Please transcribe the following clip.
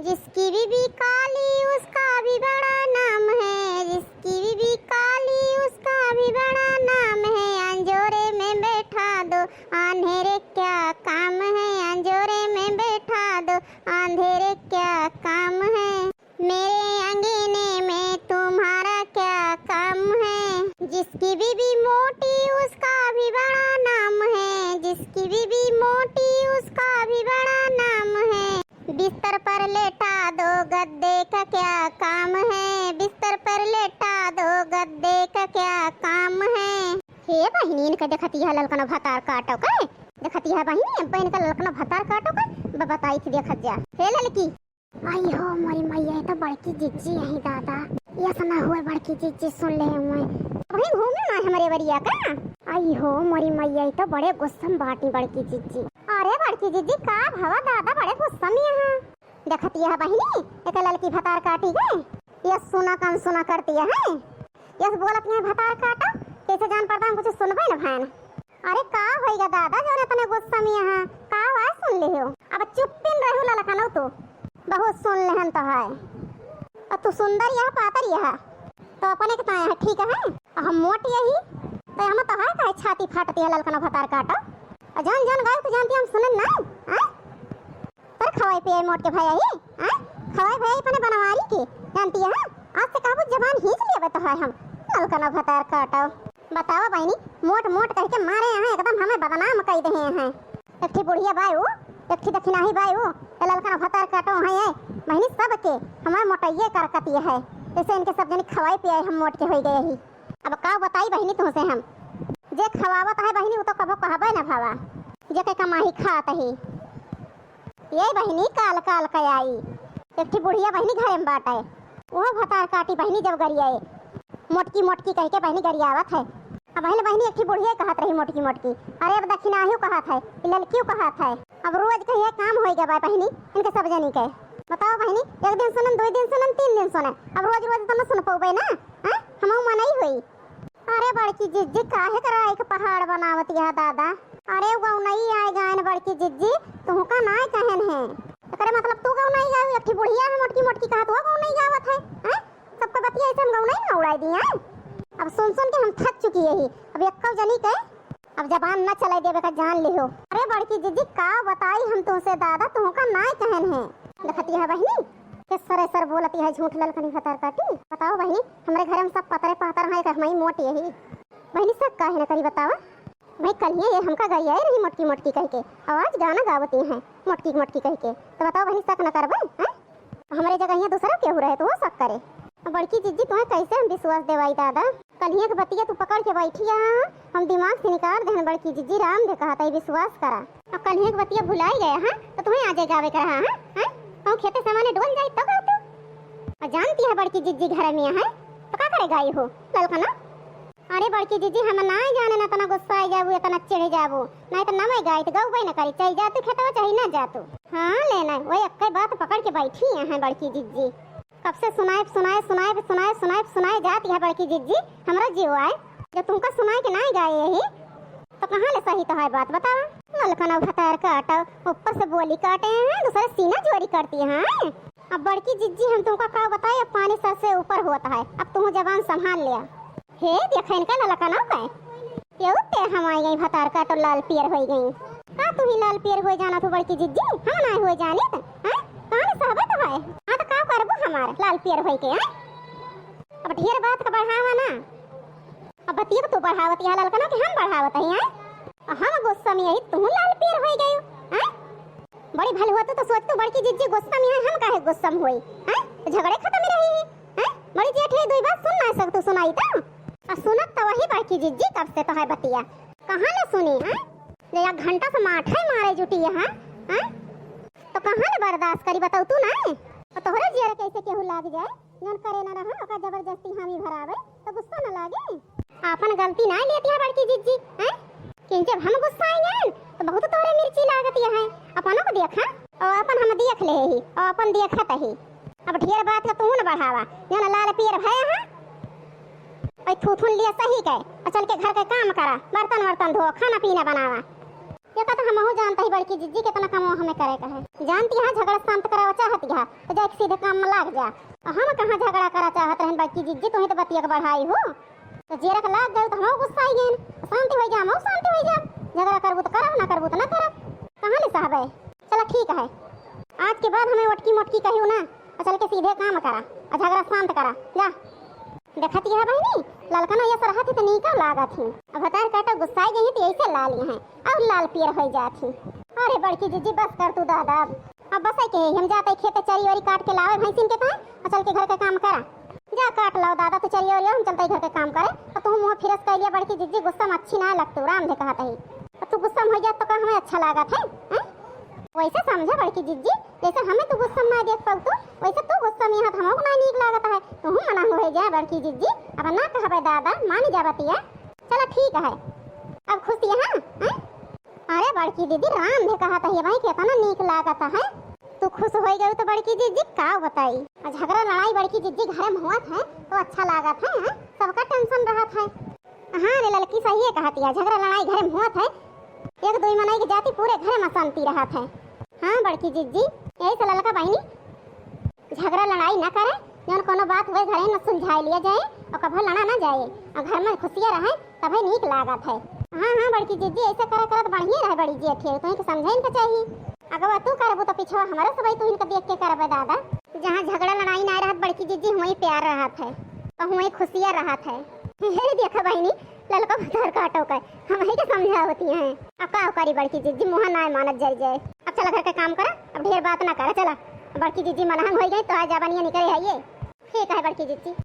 जिसकी बीबी काली उसका भी बड़ा नाम है, जिसकी बीबी काली उसका भी बड़ा नाम है। अंजोरे में बैठा दो अंधेरे क्या काम है, अंजोरे में बैठा दो अंधेरे क्या काम है। मेरे अंगने में तुम्हारा क्या काम है। जिसकी बीबी मोटी उसका भी बड़ा नाम है, जिसकी बीबी मोटी उसका भी बड़ा नाम है। बिस्तर पर लेटा दो गद्दे का क्या काम है, बिस्तर पर लेटा दो गद्दे का क्या काम है। हे बहिनी इनका देखती है ललकन भतार काटो का, देखती है बहिनी बहन का ललकन भतार काटो का बताई थी देखत जा। हे ललकी आई हो मोरी मैया तो बड़की जिज्जी है दादा, ये सुना हुआ बड़की जिज्जी सुन ले हुए वही घूमे ना हमारे बरिया का। आई हो मोरी मैया तो बड़े गुस्सा बाटी बड़की जिज्जी। अरे बड़की जिज्जी का भवा दादा बड़े गुस्सा में यहाँ देखती है बहिनी एक लड़की भतार काटी गए। ये सुना कम सुना करती है ये बोलत है भतार काटा कैसे जान पड़ता हम कुछ सुनबे न भान। अरे का होएगा दादा जो तने गुस्सा में यहाँ का आवाज सुन ले हो। अब चुप पिन रहो ललकनो तो बहुत सुन लेहन तो है। अब तू सुंदर यह पातर यह तो अपने के ताया है ठीक है। हम मोट यही तो हम तो है का छाती फाटती है ललकनो भतार काटा जान जान गाय तो जानती हम सुनन ना हां पर खवाई पे मोट के भाई आई हां खवाई भाई अपने बनवारी की जानती है। आज से काबू जबान खींच लिया बता है हम ललकनो भतार काटा। बताओ बहनी मोट मोट कह के मारे हैं एकदम हमें बदनाम कर दे हैं। एक थी बुढ़िया बाई वो एक थी दक्षिणाही बाई वो ललकनो भतार काटो है बहनी सब के हमारे मोटइये करकती है जैसे इनके सब जनी खवाई पियाई हम मोट के हो गए ही। अब का बताई बहनी तुमसे हम जे खवावत है बहनी वो तो कबो कहबे ना भावा जे के कमाई खात ही ये बहनी काल काल कयाई एक थी बुढ़िया बहनी घरे में बाटे वो भतार काटी बहनी जब गरियाए मोटकी मोटकी कह के बहनी गरियावत है। अब बहनी एक थी बुढ़िया कहत रही मोटकी मोटकी अरे अब दक्षिणाही कहत है लड़कियों कहत है। अब रोज कहिए काम हो गया बहनी इनके सब जनी के। बताओ बहनी एक दिन सुनन दो दिन सुनन तीन दिन सुने अब रोज रोज तो न सुन पाओगे ना हम मनाई हुई। अरे बड़की जिज्जी काहे करा एक पहाड़ बनावत है दादा। अरे वो नहीं आए गायन बड़की जिज्जी तुमका ना कहन है करे मतलब तू गाँव नहीं गावी एक बुढ़िया है मोटकी मोटकी कहा तो गाँव नहीं गावत है सबको बतिया ऐसे हम गाँव नहीं ना उड़ाई दिया। अब सुन सुन के हम थक चुकी है अब एक जनी के अब जबान न चलाई देवे का जान लिहो। अरे बड़की जिज्जी का बताई हम तुमसे दादा तुमका ना कहन है देखती है बहनी किस सरे सर बोलती है झूठ ललकनी भतार काटी। बताओ बहनी हमारे घर में सब पतरे पातर है कहमई मोटी यही बहनी सब काहे न करी बतावा भाई कल ये हमका गई है रही मोटकी मोटकी कह के आवाज गाना गावती हैं मोटकी मोटकी कह के तो बताओ बहनी शक न करबे हमारे जगह यहाँ दूसरा केहू रहे तो वो शक करे। बड़की जिज्जी तुम्हें कैसे हम विश्वास देवाई दादा कल के बतिया तू पकड़ के बैठी हम दिमाग से निकाल दे बड़की जिज्जी राम दे कहा था विश्वास करा। अब कल के बतिया भुलाई गया है तो तुम्हें आ जाए गावे करा है हम खेते सामाने डोल जाए तो का तू जानती है बड़की जिज्जी घर में है तो का करे गाई हो ललकना। अरे बड़की जिज्जी हम ना जाने ना तना गुस्सा आ जाबू तना चिढ़ जाबू नहीं तो नमय गाय तो गऊ न करी चल जा तू खेतवा चाहे ना जा तू हाँ लेना वही अक्के बात पकड़ के बैठी है बड़की जिज्जी कब से सुनाए सुनाए सुनाए सुनाए सुनाए सुनाए जाती है बड़की जिज्जी हमरा जीव आए जो तुमका सुनाए के ना गाए यही तो कहाँ ले सही तो है बात बतावा। ललकना भतार काटा ऊपर से बोली काटे हैं दूसरे सीना जोड़ी करती है। अब बड़की जिज्जी हम तुमका का बताए अब पानी सर से ऊपर होता है अब तुम जबान संभाल लिया। हे देखा इनका ललकना का ये उते हम आई गई भतार काटो लाल पियर हो गई का तू ही लाल पियर हो जाना तू बड़की जिज्जी हम ना हो जाने तो कहां साहब तो है तो का करबो हमार लाल पियर हो के अब ढेर बात का बढ़ावा ना अब बतिया तो बढ़ावत है ललकना कि हम बढ़ावत है हम गुस्सा में यही तू लाल पियर हो गई बड़ी भल होत तो सोच तू बड़की जिज्जी गुस्सा में है हम काहे गुस्सा में होई झगड़े खत्म रही है बड़ी जेठ है दो बात सुन ना सकतू सुनाई तो सुनत तो वही बड़की जिज्जी कब से तो है बतिया कहाँ न सुनी ले एक घंटा से माठे मारे जुटी है तो कहाँ न बर्दाश्त करी बताऊ तू ना तो तोहरा जियर कैसे केहू लाग जाए जन करे ना रहा ओका जबरदस्ती हामी भरावे तो गुस्सा न लागे अपन गलती ना लेती है बड़की जिज्जी कि जब हम गुस्सा आएंगे तो बहुत तोहरे मिर्ची लागती है अपनों को देखा और अपन हम देख ले ही और अपन देखत ही अब ढेर बात का तू न बढ़ावा जन लाल पियर भय है थूथुन लिया सही के चल के घर के काम करा बर्तन वर्तन धो खाना पीना बनावा ये कहता हम जानता ही बड़की जिज्जी कितना काम हमें करे का है। जानती है झगड़ा शांत करावा चाहती है तो जा सीधे काम में लाग जा। हम कहाँ झगड़ा करा चाहत रहन बड़की जिज्जी, तुम्हें तो बतिया के बढ़ाई हो तो जेरा के लाग गए तो हम गुस्सा आई गए। शांति हो जा, हम शांति हो जा। झगड़ा करबू तो करब, ना करबू तो ना करब। कहाँ ले साहब है। चलो ठीक है, आज के बाद हमें वटकी मोटकी कहियो ना, चल के सीधे काम करा और झगड़ा शांत करा जा। देखती है बहनी ललका ना ये सरहा थी तो नहीं का लागत थी। अब हतार काटा गुस्साई गई तो ऐसे लाल हैं और लाल पियर हो जाती। अरे बड़की जिज्जी बस कर तू दादा, अब बस है के हम जाते खेते चरी वरी काट के लावे भैंसिन के पास और चल के घर का काम करा। जा काट लाओ दादा तो चरी वरी, हम चलते घर का काम करे और तू मुंह फिरस कर लिया। बड़की जिज्जी गुस्सा में अच्छी ना लगती, राम दे कहता ही तू गुस्सा में हो जा तो का हमें अच्छा लागत है। वैसे समझा बड़की जिज्जी, जैसे हमें तू गुस्सा में देख पाऊ तो वैसे तू गुस्सा में हाथ हमको ना नीक लागत है। तू मना हो जा बड़की जिज्जी, अब ना कहबे दादा मानी जाबती है। चलो ठीक है, अब खुश है। अरे बड़की दीदी राम दे कहता है भाई कितना नीक लागत है। तू खुश हो गई तो बड़की जिज्जी का बताई। झगड़ा लड़ाई बड़की जिज्जी घर में हुआ है तो अच्छा लागत है, सबका टेंशन रहत है। हाँ रे लड़की सही है कहती है, झगड़ा लड़ाई घर में हुआ है एक दो मनाई की जाती पूरे घर में शांति रहत है। हाँ बड़की जिज्जी यही से ललका बहनी झगड़ा लड़ाई न करे, जौन कोनो बात हुए घरे में सुलझा लिया जाए और कभी लड़ा ना जाए और घर में खुशियाँ रहे तभी नीक लागत है। हाँ हाँ बड़की जिज्जी ऐसे करे करत बढ़िया रहे बड़ी जी अठी, तो समझे इनका चाहिए। अगर तू करबू तो पीछे हमारा सब तू इनका देख के करबे दादा। जहाँ झगड़ा लड़ाई ना रहत बड़की जिज्जी वहीं प्यार रहत है और वहीं खुशियाँ रहत है। देखा बहनी ललका पत्थर काटो कर हम ही के समझा होती हैं। अब का करी बड़की जिज्जी मुँह ना मानत जल जाए। अब चला घर का काम करा, अब ढेर बात ना करा। चला बड़की जिज्जी मलहंग हो गई तो आज जाबनिया निकले है ये। ठीक है बड़की जिज्जी।